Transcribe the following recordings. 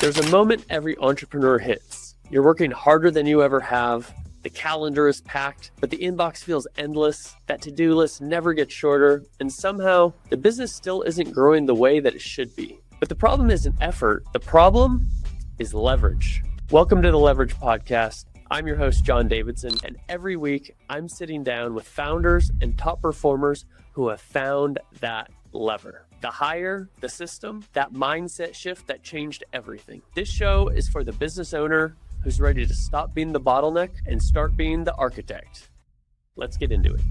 There's a moment every entrepreneur hits. You're working harder than you ever have. The calendar is packed, but the inbox feels endless. That to-do list never gets shorter, and somehow the business still isn't growing the way that it should be. But the problem isn't effort. The problem is leverage. Welcome to the Leverage Podcast. I'm your host, John Davidson, and every week I'm sitting down with founders and top performers who have found that lever. The hire, the system, that mindset shift that changed everything. This show is for the business owner who's ready to stop being the bottleneck and start being the architect. Let's get into it.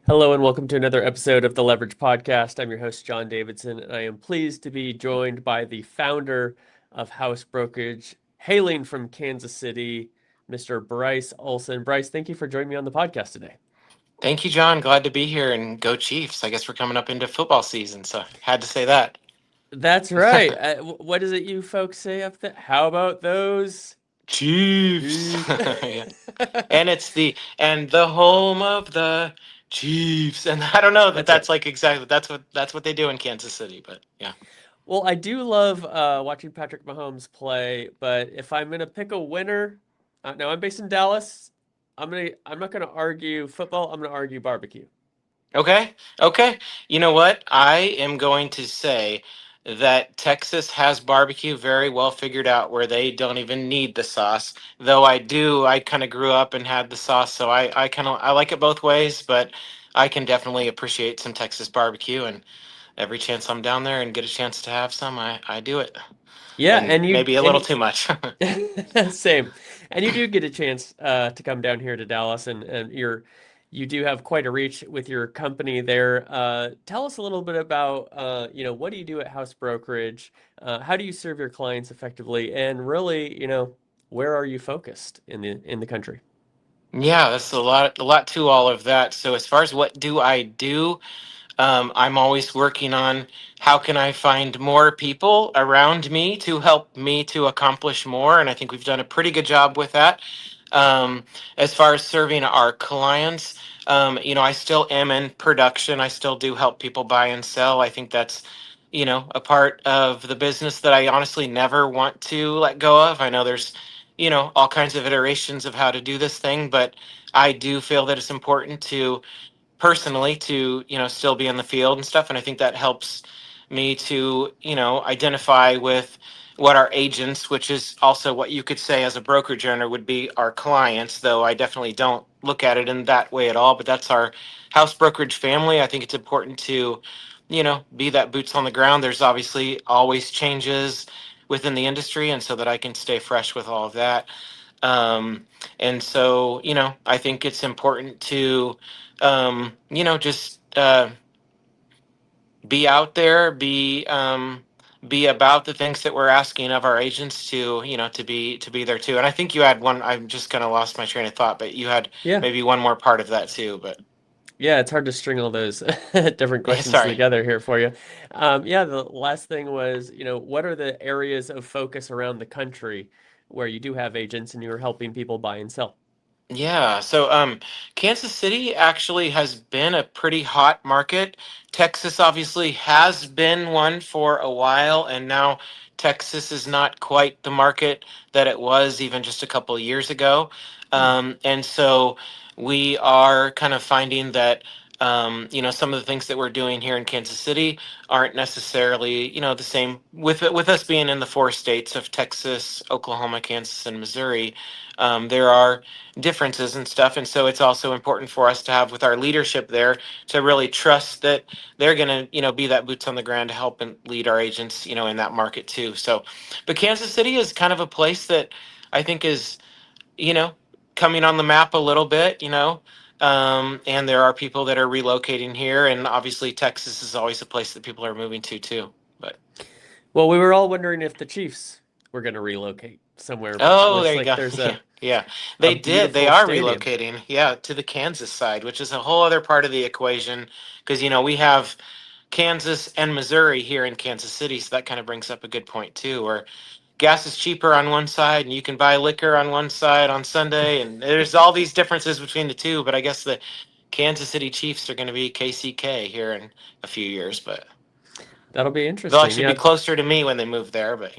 Hello and welcome to another episode of the Leverage Podcast. I'm your host, John Davidson, and I am pleased to be joined by the founder of House Brokerage, hailing from Kansas City, Mr. Bryce Olson. Bryce, thank you for joining me on the podcast today. Thank you, John. Glad to be here, and go Chiefs. I guess we're coming up into football season, so had to say that. That's right. What is it you folks say up there? How about those Chiefs? Yeah. Chiefs? And it's the home of the Chiefs. And I don't know that that's right. like exactly that's what they do in Kansas City, but yeah. Well, I do love watching Patrick Mahomes play, but if I'm gonna pick a winner, now I'm based in Dallas. I'm not gonna argue football. I'm gonna argue barbecue. Okay. Okay. You know what? I am going to say that Texas has barbecue very well figured out where they don't even need the sauce. Though I kind of grew up and had the sauce, so I like it both ways, but I can definitely appreciate some Texas barbecue, and every chance I'm down there and get a chance to have some, I do it. Yeah, And maybe a little too much. Same. And you do get a chance to come down here to Dallas, and you do have quite a reach with your company there. Tell us a little bit about what do you do at House Brokerage? How do you serve your clients effectively? And really, where are you focused in the country? Yeah, that's a lot to all of that. So as far as what do I do, I'm always working on how can I find more people around me to help me to accomplish more, and I think we've done a pretty good job with that. As far as serving our clients, I still am in production. I still do help people buy and sell. I think that's, a part of the business that I honestly never want to let go of. I know there's, all kinds of iterations of how to do this thing, but I do feel that it's important to personally to still be in the field and stuff, and I think that helps me to identify with what our agents, which is also what you could say as a brokerage owner would be our clients, though I definitely don't look at it in that way at all, but that's our House Brokerage family. I think it's important to be that boots on the ground. There's obviously always changes within the industry, and so that I can stay fresh with all of that. And so, I think it's important to, just be out there, be about the things that we're asking of our agents to, to be there too. And I think you had one. I'm just kind of lost my train of thought, but you had Yeah. maybe one more part of that too. But Yeah, it's hard to string all those different questions sorry. together here for you. Yeah, the last thing was, what are the areas of focus around the country where you do have agents and you're helping people buy and sell? Yeah, so Kansas City actually has been a pretty hot market. Texas obviously has been one for a while, and now Texas is not quite the market that it was even just a couple of years ago. And so we are kind of finding that some of the things that we're doing here in Kansas City aren't necessarily the same with us being in the four states of Texas, Oklahoma, Kansas, and Missouri. There are differences and stuff, and so it's also important for us to have with our leadership there to really trust that they're going to be that boots on the ground to help and lead our agents in that market too. So but Kansas City is kind of a place that I think is you know coming on the map a little bit, and there are people that are relocating here, and obviously Texas is always a place that people are moving to too. But Well, we were all wondering if the Chiefs were going to relocate somewhere, but oh, looks there you like go. there's Yeah, yeah. a They did. They beautiful are stadium. relocating, yeah, to the Kansas side, which is a whole other part of the equation because we have Kansas and Missouri here in Kansas City, so that kind of brings up a good point too, where gas is cheaper on one side and you can buy liquor on one side on Sunday, and there's all these differences between the two, but I guess the Kansas City Chiefs are going to be KCK here in a few years, but That'll be They'll interesting. actually be Yeah, closer to me when they move there, but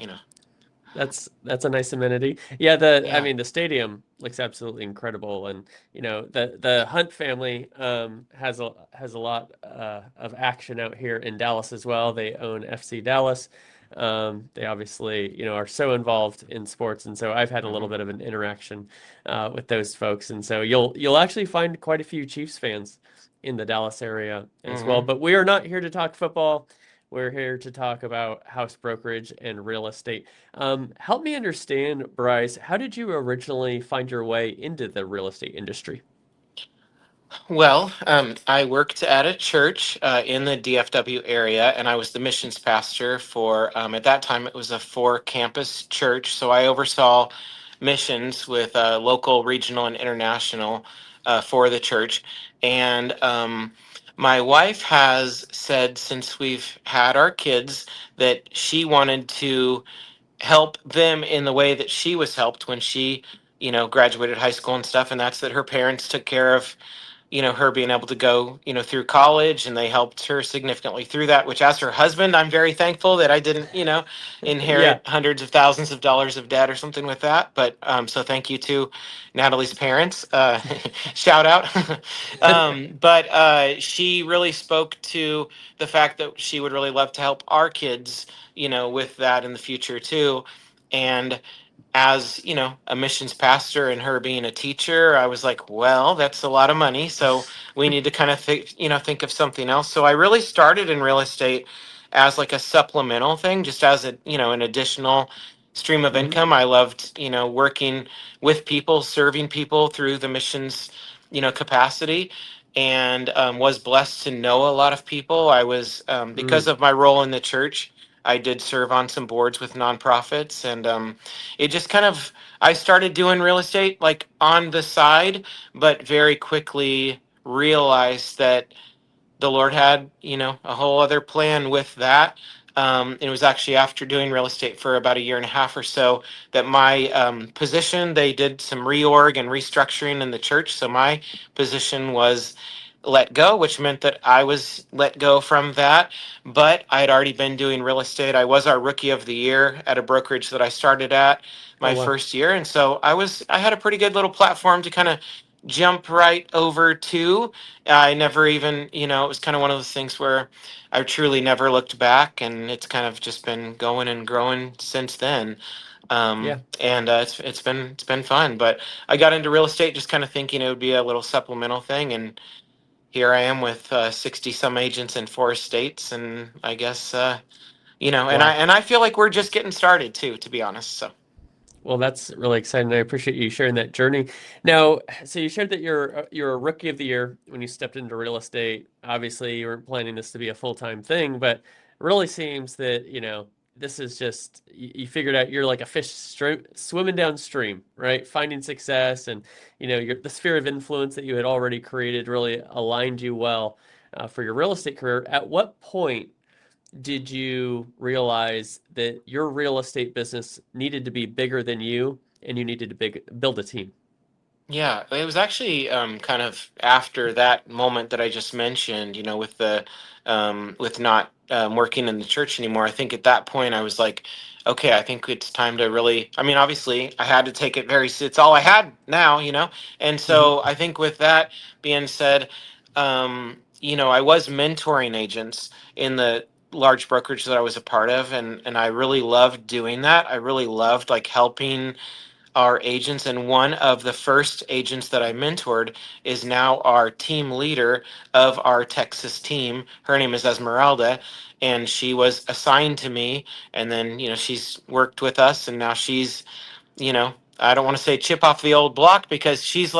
that's a nice amenity. Yeah, the I yeah. mean the stadium looks absolutely incredible, and the Hunt family has a lot of action out here in Dallas as well. They own FC Dallas. They obviously are so involved in sports, and so I've had a little Hmm. bit of an interaction with those folks, and so you'll actually find quite a few Chiefs fans in the Dallas area as well. Hmm. But we are not here to talk football. We're here to talk about house brokerage and real estate. Help me understand, Bryce, how did you originally find your way into the real estate industry? Well, I worked at a church in the DFW area, and I was the missions pastor for, at that time, it was a four campus church. So I oversaw missions with local, regional, and international for the church. And my wife has said since we've had our kids that she wanted to help them in the way that she was helped when she, graduated high school and stuff. And that's that her parents took care of her being able to go through college, and they helped her significantly through that, which as her husband I'm very thankful that I didn't Yeah. inherit hundreds of thousands of dollars of debt or something with that. But so thank you to Natalie's parents. Shout out. But she really spoke to the fact that she would really love to help our kids with that in the future too. And as a missions pastor and her being a teacher, I was like, well, that's a lot of money, so we need to kind of think of something else. So I really started in real estate as like a supplemental thing, just as a an additional stream of Hmm. income. I loved working with people, serving people through the missions capacity, and was blessed to know a lot of people. I was because Mm. of my role in the church, I did serve on some boards with nonprofits, and it just kind of, I started doing real estate like on the side, but very quickly realized that the Lord had, a whole other plan with that. It was actually after doing real estate for about a year and a half or so that my position, they did some reorg and restructuring in the church. So my position was let go, which meant that I was let go from that. But I had already been doing real estate. I was our rookie of the year at a brokerage that I started at Oh, my wow. first year. And so I had a pretty good little platform to kind of jump right over to. I never even, it was kind of one of those things where I truly never looked back, and it's kind of just been going and growing since then. Yeah. And it's been fun. But I got into real estate just kind of thinking it would be a little supplemental thing, and here I am with 60 some agents in four states, and I guess and I Wow. and I feel like we're just getting started too, to be honest. So Well, that's really exciting. I appreciate you sharing that journey. Now, so you shared that you're a rookie of the year when you stepped into real estate. Obviously, you weren't planning this to be a full-time thing, but it really seems that, this is just you figured out you're like a fish swimming downstream, right? Finding success, and the sphere of influence that you had already created really aligned you well for your real estate career. At what point did you realize that your real estate business needed to be bigger than you and you needed to build a team? yeah, it was actually kind of after that moment that I just mentioned, with the with not working in the church anymore. I think at that point I was like, okay, I think it's time to really. I mean, obviously, I had to take it very. It's all I had now, and Hmm. so I think with that being said, I was mentoring agents in the large brokerage that I was a part of, and I really loved doing that. I really loved like helping our agents, and one of the first agents that I mentored is now our team leader of our Texas team. Her name is Esmeralda, and she was assigned to me, and then she's worked with us, and now she's, I don't want to say chip off the old block, because she's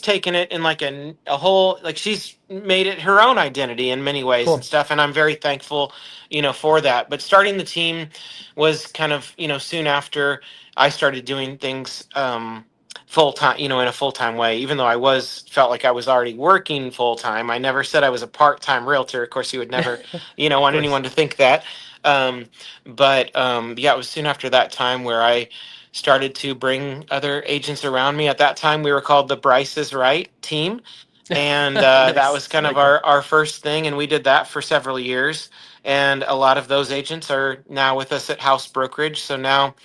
taken it in like a whole, like she's made it her own identity in many ways and Cool. stuff, and I'm very thankful for that. But starting the team was kind of soon after I started doing things full time, in a full time way. Even though I was felt like I was already working full time, I never said I was a part time realtor. Of course, you would never, Of want course. anyone to think that. Um, but yeah, it was soon after that time where I started to bring other agents around me. At that time, we were called the Bryce is Right team, and that Nice. was kind I of like that. our first thing, and we did that for several years. and a lot of those agents are now with us at House Brokerage. So now,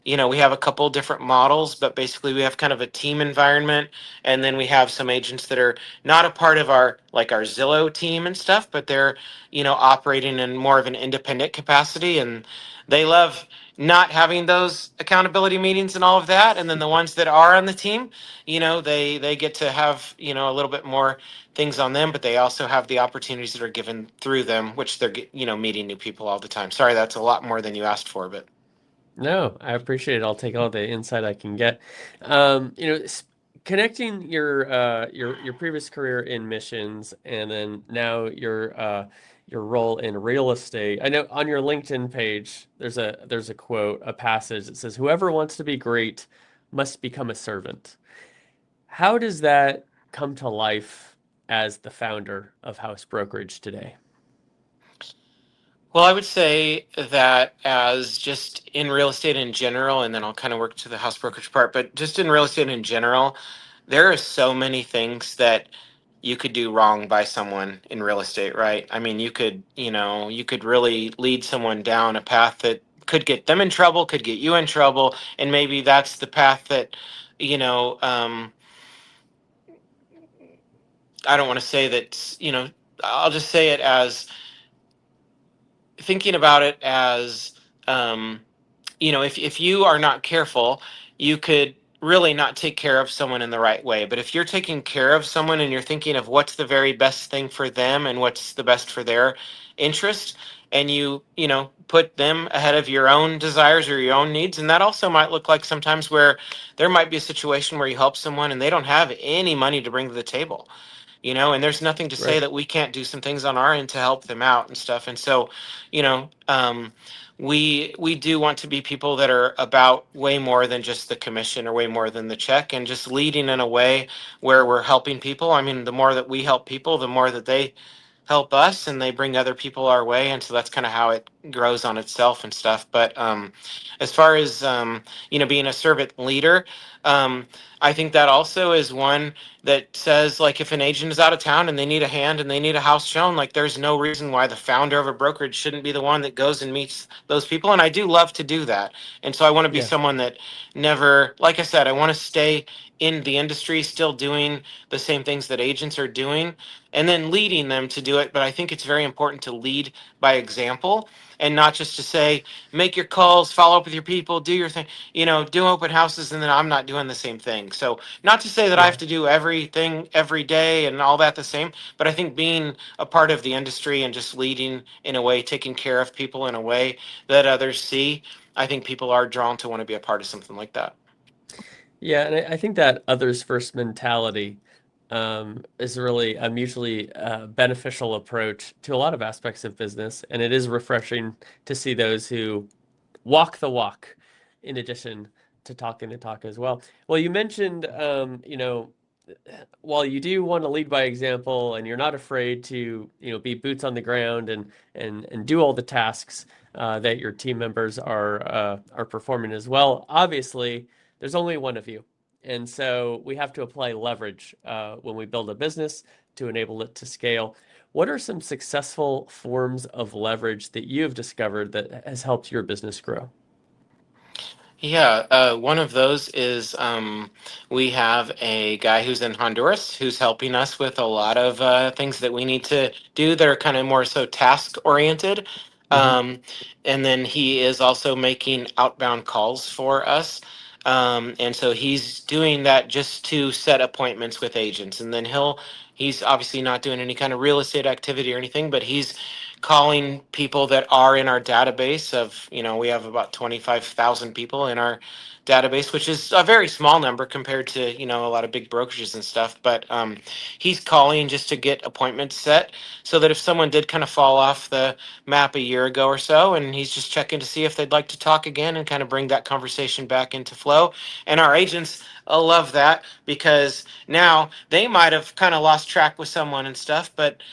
we have a couple different models, but basically we have kind of a team environment, and then we have some agents that are not a part of our Zillow team and stuff, but they're operating in more of an independent capacity, and they love not having those accountability meetings and all of that. And then the ones that are on the team, they get to have a little bit more things on them, but they also have the opportunities that are given through them, which they're meeting new people all the time. Sorry, that's a lot more than you asked for, but No, I appreciate it. I'll take all the insight I can get. You know, connecting your previous career in missions and then now your role in real estate. I know on your LinkedIn page there's a quote, a passage that says, "Whoever wants to be great must become a servant." How does that come to life as the founder of House Brokerage today? well, I would say that as just in real estate in general, and then I'll kind of work to the house brokerage part, but just in real estate in general, there are so many things that you could do wrong by someone in real estate, right? I mean, you could really lead someone down a path that could get them in trouble, could get you in trouble, and maybe that's the path that, you know, I don't want to say that, I'll just say it as thinking about it as, um, if you are not careful, you could really not take care of someone in the right way. But if you're taking care of someone and you're thinking of what's the very best thing for them and what's the best for their interest, and you put them ahead of your own desires or your own needs, and that also might look like sometimes where there might be a situation where you help someone and they don't have any money to bring to the table, and there's nothing to say Right. that we can't do some things on our end to help them out and stuff. And so, you know, um, we do want to be people that are about way more than just the commission or way more than the check, and just leading in a way where we're helping people. I mean, the more that we help people, the more that they help us and they bring other people our way, and so that's kind of how it grows on itself and stuff. But as far as being a servant leader, um, I think that also is one that says, like, if an agent is out of town and they need a hand and they need a house shown, like, there's no reason why the founder of a brokerage shouldn't be the one that goes and meets those people. And I do love to do that, and so I want to be Yeah. someone that never, like I said, I want to stay in the industry still doing the same things that agents are doing, and then leading them to do it. But I think it's very important to lead by example, and not just to say, make your calls, follow up with your people, do your thing, do open houses, and then I'm not doing the same thing. So, not to say that I have Yeah. to do everything every day and all that the same, but I think being a part of the industry and just leading in a way, taking care of people in a way that others see, I think people are drawn to want to be a part of something like that. Yeah, and I think that others first mentality is really a mutually beneficial approach to a lot of aspects of business, and it is refreshing to see those who walk the walk, in addition to talking the talk as well. Well, you mentioned, while you do want to lead by example, and you're not afraid to, be boots on the ground and do all the tasks that your team members are performing as well. Obviously, there's only one of you, and so we have to apply leverage when we build a business to enable it to scale. What are some successful forms of leverage that you have discovered that has helped your business grow? Yeah, one of those is we have a guy who's in Honduras who's helping us with a lot of things that we need to do that are kind of more so task oriented. Hmm. Um, and then he is also making outbound calls for us. And so he's doing that just to set appointments with agents. And then he's obviously not doing any kind of real estate activity or anything, but he's calling people that are in our database of, we have about 25,000 people in our database, which is a very small number compared to, a lot of big brokerages and stuff. But he's calling just to get appointments set so that if someone did kind of fall off the map a year ago or so, and he's just checking to see if they'd like to talk again and kind of bring that conversation back into flow. And our agents love that, because now they might have kind of lost track with someone and stuff, but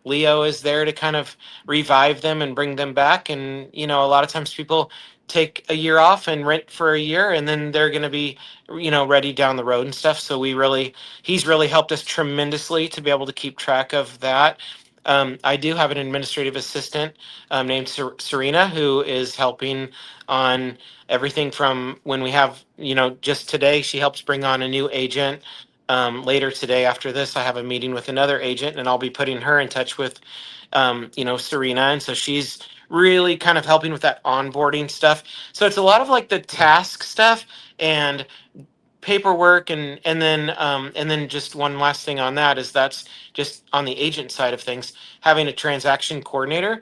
Leo is there to kind of revive them and bring them back. And a lot of times people take a year off and rent for a year, and then they're going to be ready down the road and stuff. So he's really helped us tremendously to be able to keep track of that. I do have an administrative assistant named Serena, who is helping on everything from when we have, just today, she helps bring on a new agent. Later today, after this, I have a meeting with another agent, and I'll be putting her in touch with, Serena. And so she's really kind of helping with that onboarding stuff. So it's a lot of like the task stuff and paperwork, and then just one last thing on that is that's just on the agent side of things, having a transaction coordinator,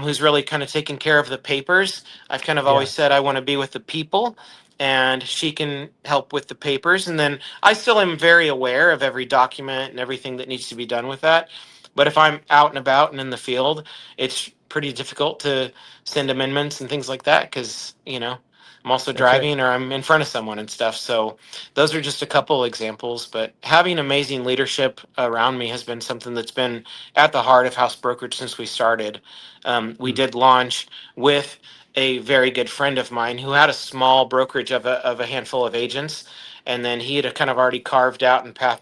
who's really kind of taking care of the papers. I've kind of always Yeah. said I want to be with the people, and she can help with the papers, and then I still am very aware of every document and everything that needs to be done with that. But if I'm out and about and in the field, it's pretty difficult to send amendments and things like that, because I'm also That's right. driving or I'm in front of someone and stuff. So those are just a couple examples, but having amazing leadership around me has been something that's been at the heart of House Brokerage since we started. We Mm. did launch with a very good friend of mine who had a small brokerage of a handful of agents, and then he had kind of already carved out and path,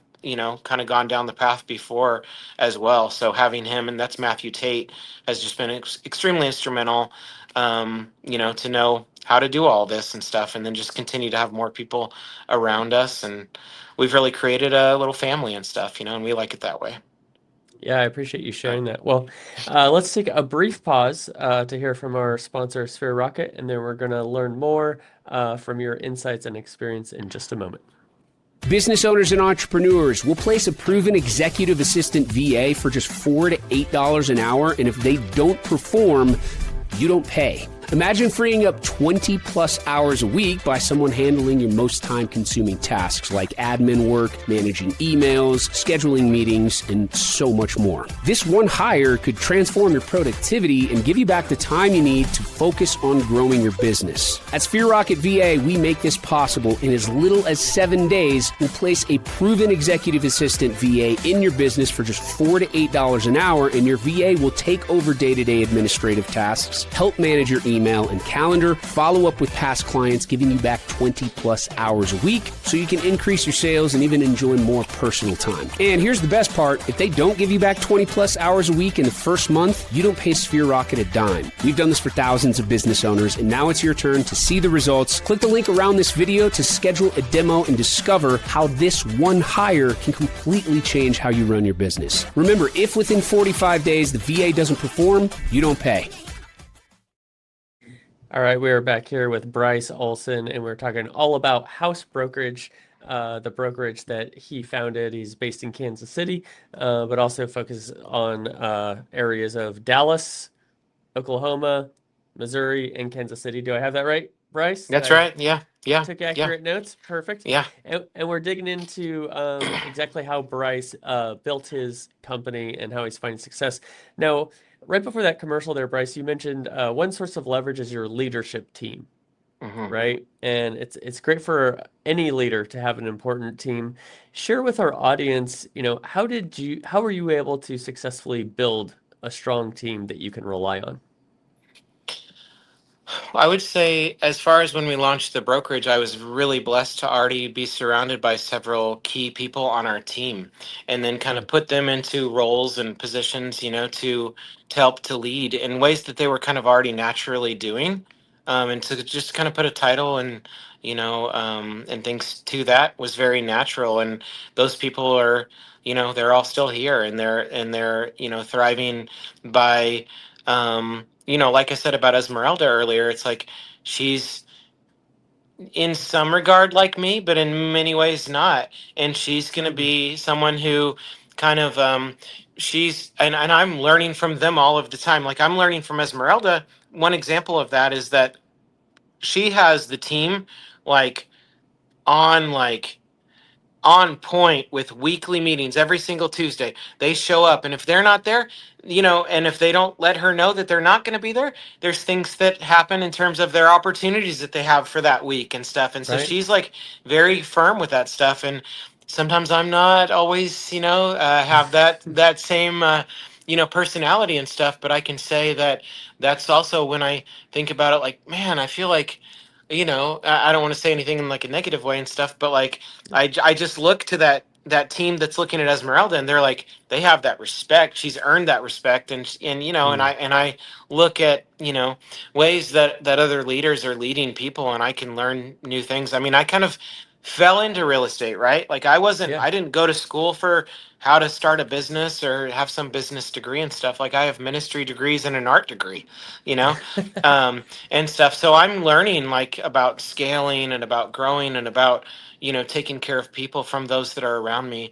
kind of gone down the path before as well. So having him, and that's Matthew Tate, has just been extremely instrumental, to know how to do all this and stuff, and then just continue to have more people around us. And we've really created a little family and stuff, and we like it that way. Yeah, I appreciate you So, sharing that. Well, let's take a brief pause to hear from our sponsor, Sphere Rocket, and then we're going to learn more from your insights and experience in just a moment. Business owners and entrepreneurs will place a proven executive assistant VA for just $4 to $8 an hour, and if they don't perform, you don't pay. Imagine freeing up 20 plus hours a week by someone handling your most time consuming tasks like admin work, managing emails, scheduling meetings, and so much more. This one hire could transform your productivity and give you back the time you need to focus on growing your business. At Sphere Rocket VA, we make this possible in as little as 7 days. We'll place a proven executive assistant VA in your business for just $4 to $8 an hour, and your VA will take over day-to-day administrative tasks, help manage your email and calendar, follow up with past clients, giving you back 20 plus hours a week so you can increase your sales and even enjoy more personal time. And here's the best part. If they don't give you back 20 plus hours a week in the first month, you don't pay Sphere Rocket a dime. We've done this for thousands of business owners, and now it's your turn to see the results. Click the link around this video to schedule a demo and discover how this one hire can completely change how you run your business. Remember, if within 45 days the VA doesn't perform, you don't pay. All right, we are back here with Bryce Olson, and we're talking all about House Brokerage, the brokerage that he founded. He's based in Kansas City, but also focuses on areas of Dallas, Oklahoma, Missouri, and Kansas City. Do I have that right, Bryce? that's right. Yeah. Yeah. Took Yeah. accurate notes. Perfect. Yeah. And we're digging into exactly how Bryce built his company and how he's finding success. Now, right before that commercial there, Bryce, you mentioned one source of leverage is your leadership team, Hmm. right? And it's great for any leader to have an important team. Share with our audience, how were you able to successfully build a strong team that you can rely on? I would say, as far as when we launched the brokerage, I was really blessed to already be surrounded by several key people on our team, and then kind of put them into roles and positions, to help to lead in ways that they were kind of already naturally doing, and to just kind of put a title and things to that was very natural. And those people are, they're all still here, and they're thriving by. Like I said about Esmeralda earlier, it's like she's in some regard like me, but in many ways not. And she's going to be someone who kind of, and I'm learning from them all of the time. Like I'm learning from Esmeralda. One example of that is that she has the team like on like on point with weekly meetings every single Tuesday. They show up, and if they're not there, and if they don't let her know that they're not going to be there, there's things that happen in terms of their opportunities that they have for that week and stuff. And so Right? she's like very firm with that stuff. And sometimes I'm not always, have that same, personality and stuff. But I can say that that's also when I think about it, like, man, I feel like, I don't want to say anything in like a negative way and stuff, but like I just look to that team that's looking at Esmeralda, and they're like, they have that respect. She's earned that respect, and you know, and I look at, you know, ways that other leaders are leading people, and I can learn new things. I mean, I kind of fell into real estate, right? Like Yeah. I didn't go to school for how to start a business or have some business degree and stuff. Like I have ministry degrees and an art degree, you know, and stuff. So I'm learning like about scaling and about growing and about, you know, taking care of people from those that are around me,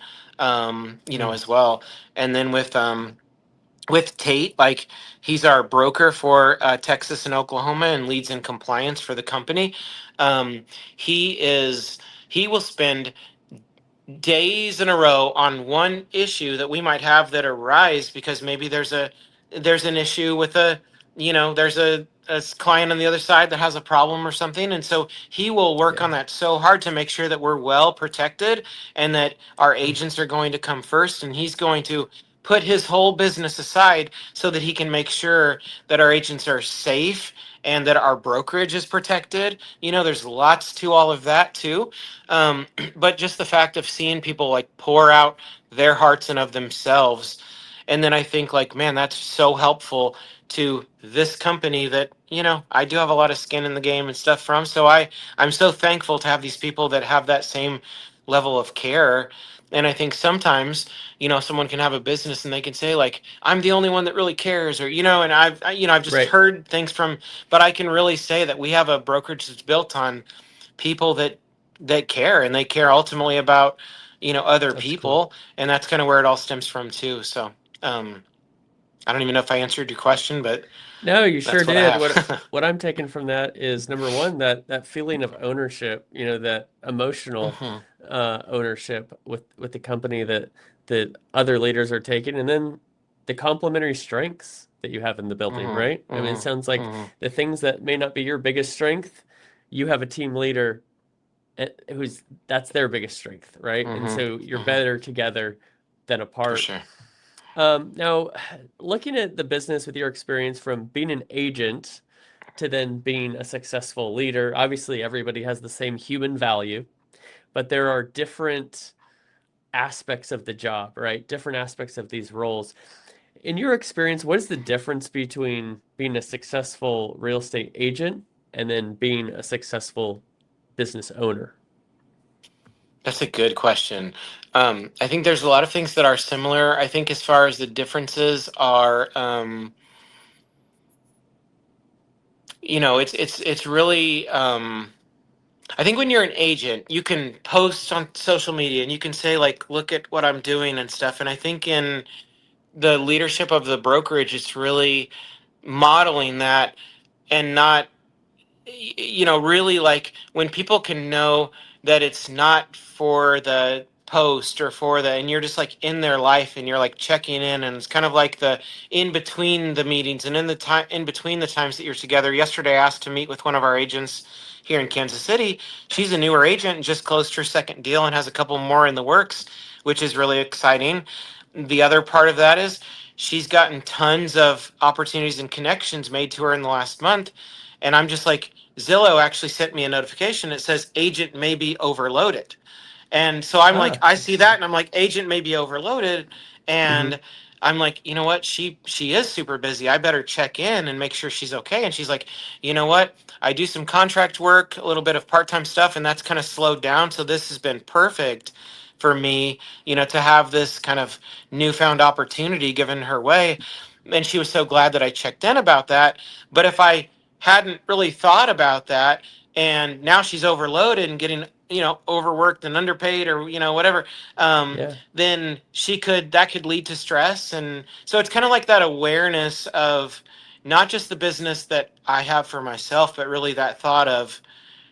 you know, as well. And then with Tate, like he's our broker for Texas and Oklahoma and leads in compliance for the company. Um, he is he will spend days in a row on one issue that we might have that arise because maybe there's an issue with a, you know, there's a client on the other side that has a problem or something, and so he will work Yeah. on that so hard to make sure that we're well protected and that our agents are going to come first, and he's going to put his whole business aside so that he can make sure that our agents are safe and that our brokerage is protected. You know, there's lots to all of that too. um, but just the fact of seeing people like pour out their hearts and of themselves, and then I think like, man, that's so helpful to this company that, you know, I do have a lot of skin in the game and stuff from. So I'm so thankful to have these people that have that same level of care. And I think sometimes, you know, someone can have a business and they can say like, I'm the only one that really cares, or, you know, and you know, I've just Right. heard things from, but I can really say that we have a brokerage that's built on people that care, and they care ultimately about, you know, other That's cool. people, and that's kind of where it all stems from too. So um I don't even know if I answered your question, but No, you sure that's what I did. What have. what I'm taking from that is number one, that feeling of ownership, you know, that emotional Hmm. ownership with the company that other leaders are taking, and then the complementary strengths that you have in the building, Hmm. right? I mean, it Hmm. sounds like Hmm. the things that may not be your biggest strength, you have a team leader who's that's their biggest strength, right? And Hmm. so you're Hmm. better together than For apart. sure. Now, looking at the business with your experience from being an agent to then being a successful leader, obviously everybody has the same human value, but there are different aspects of the job, right? Different aspects of these roles. In your experience, what is the difference between being a successful real estate agent and then being a successful business owner? That's a good question. I think there's a lot of things that are similar. I think as far as the differences are, you know, it's really, I think when you're an agent, you can post on social media and you can say like, look at what I'm doing and stuff. And I think in the leadership of the brokerage, it's really modeling that, and not, you know, really like when people can know that it's not for the post or for the, and you're just like in their life and you're like checking in, and it's kind of like the in between the meetings and in the time in between the times that you're together. Yesterday I asked to meet with one of our agents here in Kansas City. She's a newer agent and just closed her second deal and has a couple more in the works, which is really exciting. The other part of that is she's gotten tons of opportunities and connections made to her in the last month, and I'm just like, Zillow actually sent me a notification that says agent may be overloaded. And so I'm like, Ah, I see that, interesting. and I'm like, agent may be overloaded. Hmm. And I'm like, you know what? She is super busy. I better check in and make sure she's okay. And she's like, you know what? I do some contract work, a little bit of part-time stuff, and that's kind of slowed down. So this has been perfect for me, you know, to have this kind of newfound opportunity given her way. And she was so glad that I checked in about that. But if I hadn't really thought about that, and now she's overloaded and getting, you know, overworked and underpaid, or, you know, whatever, Yeah. then that could lead to stress. And so it's kind of like that awareness of not just the business that I have for myself, but really that thought of,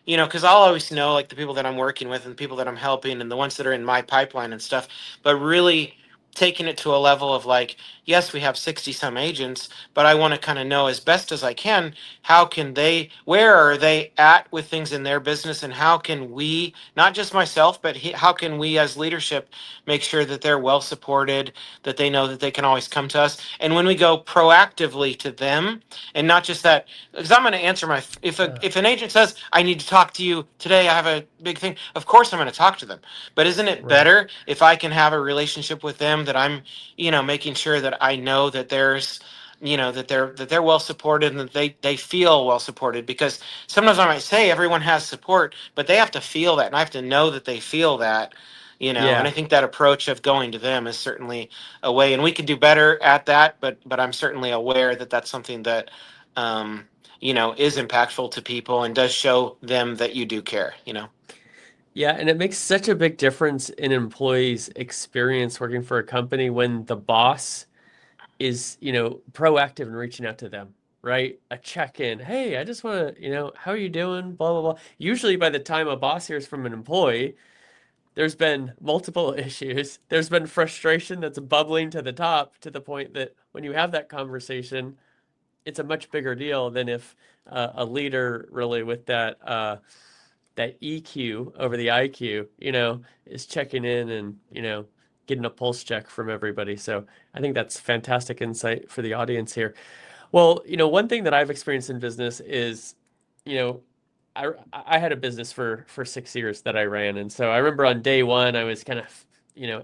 you know, because I'll always know like the people that I'm working with and the people that I'm helping and the ones that are in my pipeline and stuff, but really taking it to a level of like, yes, we have 60 some agents, but I want to kind of know as best as I can, how can they, where are they at with things in their business, and how can we, not just myself, but how can we as leadership make sure that they're well supported, that they know that they can always come to us. And when we go proactively to them, and not just that, because I'm going to answer my, if an agent says, I need to talk to you today, I have a big thing, of course I'm going to talk to them. But isn't it Right. better if I can have a relationship with them, that I'm, making sure that I know that there's, that they're well supported, and that they feel well supported? Because sometimes I might say everyone has support, but they have to feel that, and I have to know that they feel that. And Yeah. I think that approach of going to them is certainly a way, and we can do better at that. But I'm certainly aware that that's something that, is impactful to people and does show them that you do care. Yeah, and it makes such a big difference in employees' experience working for a company when the boss is, proactive in reaching out to them, right? A check-in. Hey, I just want to, how are you doing? Blah, blah, blah. Usually by the time a boss hears from an employee, there's been multiple issues. There's been frustration that's bubbling to the top, to the point that when you have that conversation, it's a much bigger deal than if a leader really with that EQ over the IQ, is checking in and, getting a pulse check from everybody. So I think that's fantastic insight for the audience here. Well, one thing that I've experienced in business is, you know, I had a business for 6 years that I ran, and so I remember on day one I was kind of,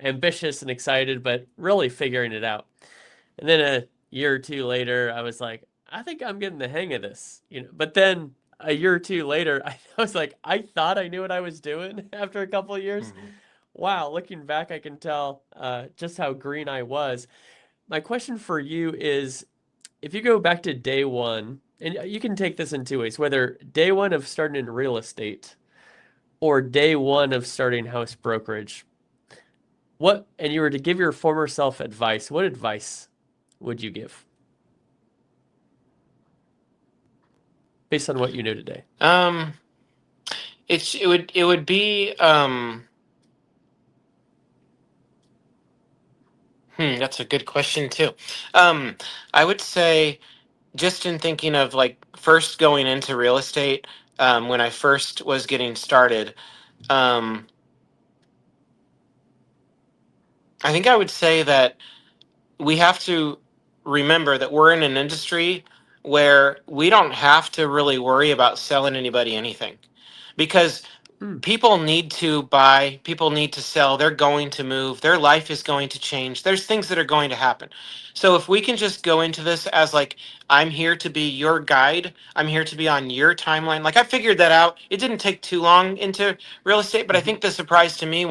ambitious and excited, but really figuring it out. And then a year or two later, I was like, I think I'm getting the hang of this, But then a year or two later, I was like, I thought I knew what I was doing after a couple of years. Mhm. Wow, looking back, I can tell just how green I was. My question for you is, if you go back to day one, and you can take this in two ways, whether day one of starting in real estate or day one of starting House Brokerage, and you were to give your former self advice, what advice would you give based on what you know today? Um, it would be that's a good question too. Um, I would say, just in thinking of like first going into real estate, when I first was getting started, um, I think I would say that we have to remember that we're in an industry where we don't have to really worry about selling anybody anything, because Hmm. people need to buy, people need to sell, they're going to move, their life is going to change, there's things that are going to happen. So if we can just go into this as like, I'm here to be your guide, I'm here to be on your timeline. Like, I figured that out. It didn't take too long into real estate, but I Mm-hmm. think the surprise to me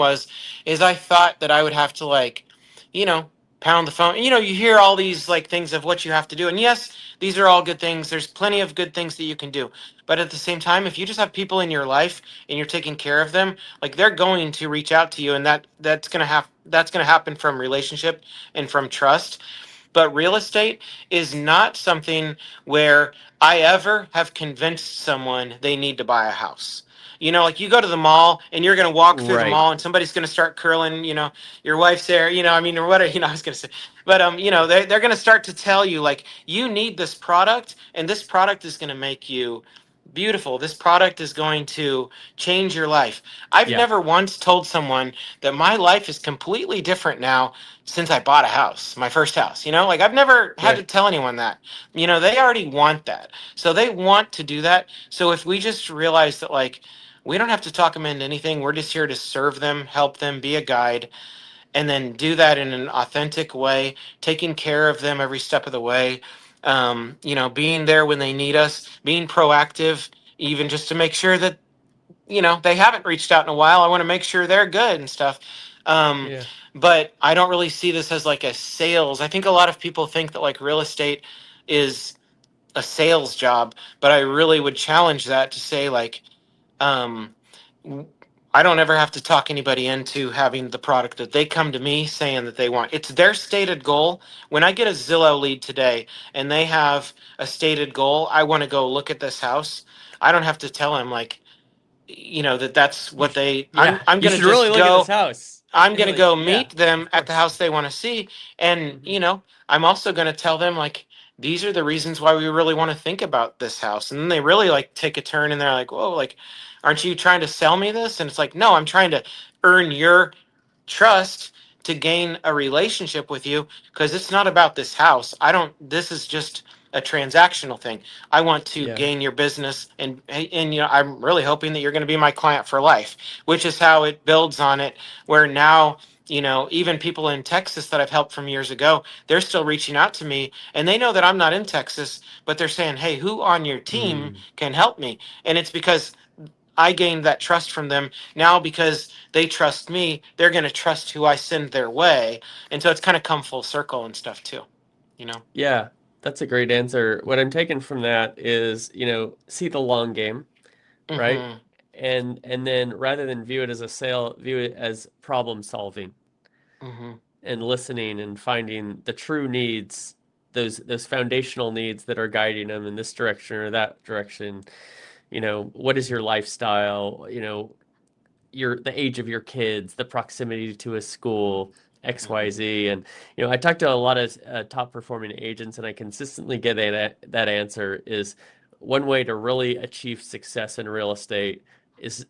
is I thought that I would have to, like, you know pound the phone. You hear all these like things of what you have to do, and yes, these are all good things, there's plenty of good things that you can do. But at the same time, if you just have people in your life and you're taking care of them, like, they're going to reach out to you, and that's going to happen from relationship and from trust. But real estate is not something where I ever have convinced someone they need to buy a house. Like, you go to the mall and you're going to walk through the Right. mall and somebody's going to start curling, your wife's there, I mean, or whatever, I was going to say. But, they're going to start to tell you, like, you need this product, and this product is going to make you beautiful. This product is going to change your life. I've Yeah. never once told someone that my life is completely different now since I bought a house, my first house. Like, I've never had to Right. tell anyone that. They already want that. So they want to do that. So if we just realize that, like, we don't have to talk them into anything, we're just here to serve them, help them, be a guide, and then do that in an authentic way, taking care of them every step of the way. Being there when they need us, being proactive, even just to make sure that they haven't reached out in a while. I want to make sure they're good and stuff. Um, Yeah. but I don't really see this as like a sales. I think a lot of people think that, like, real estate is a sales job, but I really would challenge that to say, like, um, I don't ever have to talk anybody into having the product that they come to me saying that they want. It's their stated goal. When I get a Zillow lead today and they have a stated goal, I want to go look at this house. I don't have to tell them, like, that's You what they. yeah. I'm You gonna should really just look at this go. house. I'm And going to like, go yeah, meet them of at the course. house they want to see. And, Hmm. you know, I'm also going to tell them, like, these are the reasons why we really want to think about this house. And then they really like take a turn and they're like, whoa, like, aren't you trying to sell me this? And it's like, no, I'm trying to earn your trust to gain a relationship with you, because it's not about this house. This is just a transactional thing. I want to Yeah. gain your business, and you know, I'm really hoping that you're going to be my client for life, which is how it builds on it, where now, you know, even people in Texas that I've helped from years ago, they're still reaching out to me, and they know that I'm not in Texas, but they're saying, hey, who on your team Mm. can help me? And it's because I gained that trust from them. Now, because they trust me, they're going to trust who I send their way. And so it's kind of come full circle and stuff too, you know? Yeah, that's a great answer. What I'm taking from that is, see the long game, right? Mm-hmm. And then rather than view it as a sale, view it as problem solving Mm-hmm. and listening and finding the true needs, those foundational needs that are guiding them in this direction or that direction. What is your lifestyle? The age of your kids, the proximity to a school, Mm-hmm. XYZ. And I talk to a lot of top performing agents, and I consistently get that answer is one way to really achieve success in real estate is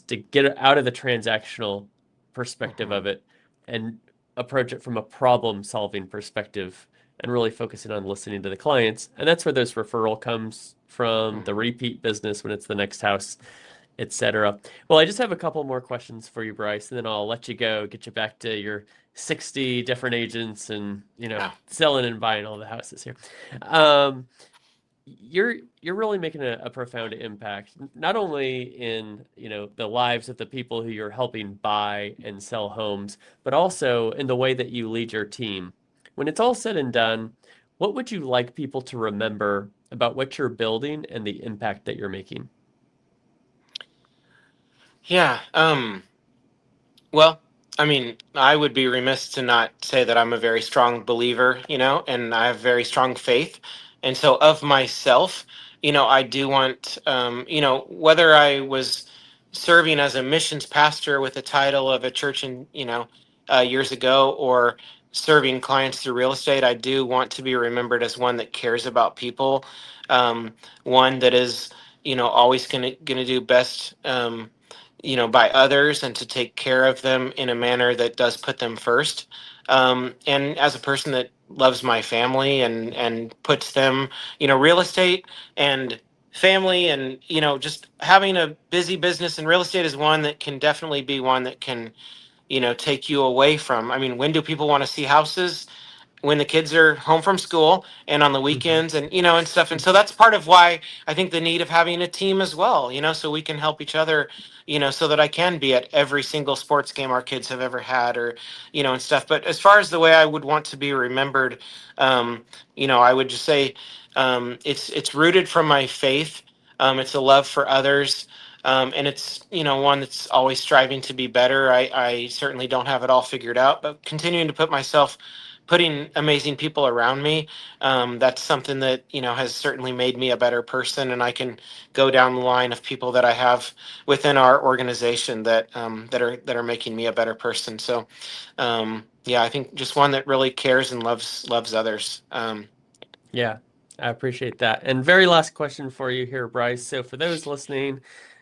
to get out of the transactional perspective Mm-hmm. of it and approach it from a problem solving perspective and really focusing on listening to the clients. And that's where those referral comes from, the Mm-hmm. repeat business when it's the next house, etc. Well, I just have a couple more questions for you, Bryce, and then I'll let you go, get you back to your 60 different agents and, Yeah. selling and buying all the houses here. Um, you're really making a profound impact, not only in, the lives of the people who you're helping buy and sell homes, but also in the way that you lead your team. When it's all said and done, what would you like people to remember about what you're building and the impact that you're making? Yeah. Well, I mean, I would be remiss to not say that I'm a very strong believer, you know, and I have very strong faith. And so, of myself, you know, I do want, you know, whether I was serving as a missions pastor with the title of a church in, years ago, or serving clients through real estate, I do want to be remembered as one that cares about people, one that is, always gonna do best. By others, and to take care of them in a manner that does put them first. And as a person that loves my family and puts them, real estate and family, and just having a busy business in real estate is one that can definitely be one that can, take you away from. I mean, when do people want to see houses? When the kids are home from school and on the Mhm. weekends, and and stuff. And so that's part of why I think the need of having a team as well, so we can help each other, so that I can be at every single sports game our kids have ever had, or and stuff. But as far as the way I would want to be remembered, um I would just say, it's rooted from my faith. It's a love for others. And it's one that's always striving to be better. I certainly don't have it all figured out, but continuing to putting amazing people around me. That's something that has certainly made me a better person, and I can go down the line of people that I have within our organization that are making me a better person. So, yeah, I think just one that really cares and loves others. Yeah, I appreciate that. And very last question for you here, Bryce. So for those listening,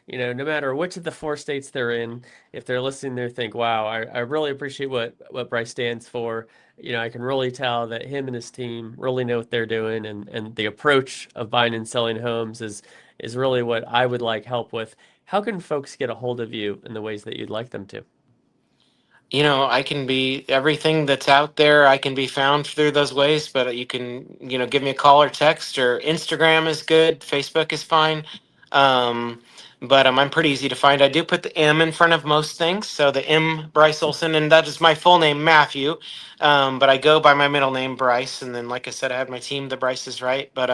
no matter which of the four states they're in, if they're listening, they think, wow, I really appreciate what Bryce stands for. I can really tell that him and his team really know what they're doing, and the approach of buying and selling homes is really what I would like help with. How can folks get a hold of you in the ways that you'd like them to? I can be everything that's out there. I can be found through those ways, but you can, give me a call or text, or Instagram is good. Facebook is fine. Um, but I'm pretty easy to find. I do put the M in front of most things. So the M, Bryce Olson, and that is my full name, Matthew. But I go by my middle name, Bryce. And then, like I said, I have my team, the Bryce is right. But,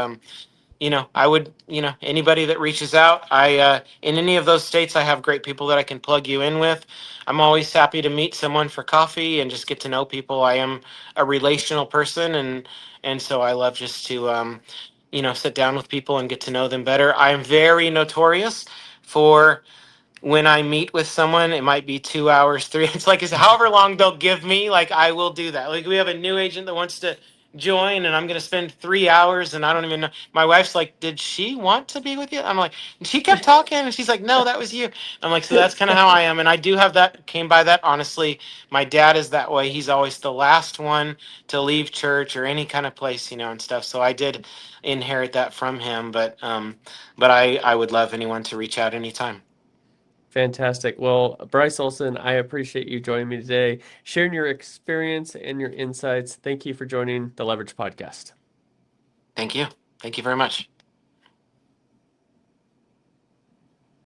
I would, anybody that reaches out, in any of those states, I have great people that I can plug you in with. I'm always happy to meet someone for coffee and just get to know people. I am a relational person, and so I love just to, sit down with people and get to know them better. I am very notorious for when I meet with someone, it might be 2 hours, three. It's like, it's however long they'll give me, like, I will do that. Like, we have a new agent that wants to join, and I'm going to spend 3 hours, and I don't even know. My wife's like, did she want to be with you? I'm like, and she kept talking, and she's like, no, that was you. I'm like, so that's kind of how I am. And I do have that, came by that, honestly. My dad is that way. He's always the last one to leave church or any kind of place, and stuff. So I did inherit that from him, but I would love anyone to reach out anytime. Fantastic. Well, Bryce Olson, I appreciate you joining me today, sharing your experience and your insights. Thank you for joining the Leverage Podcast. Thank you. Thank you very much.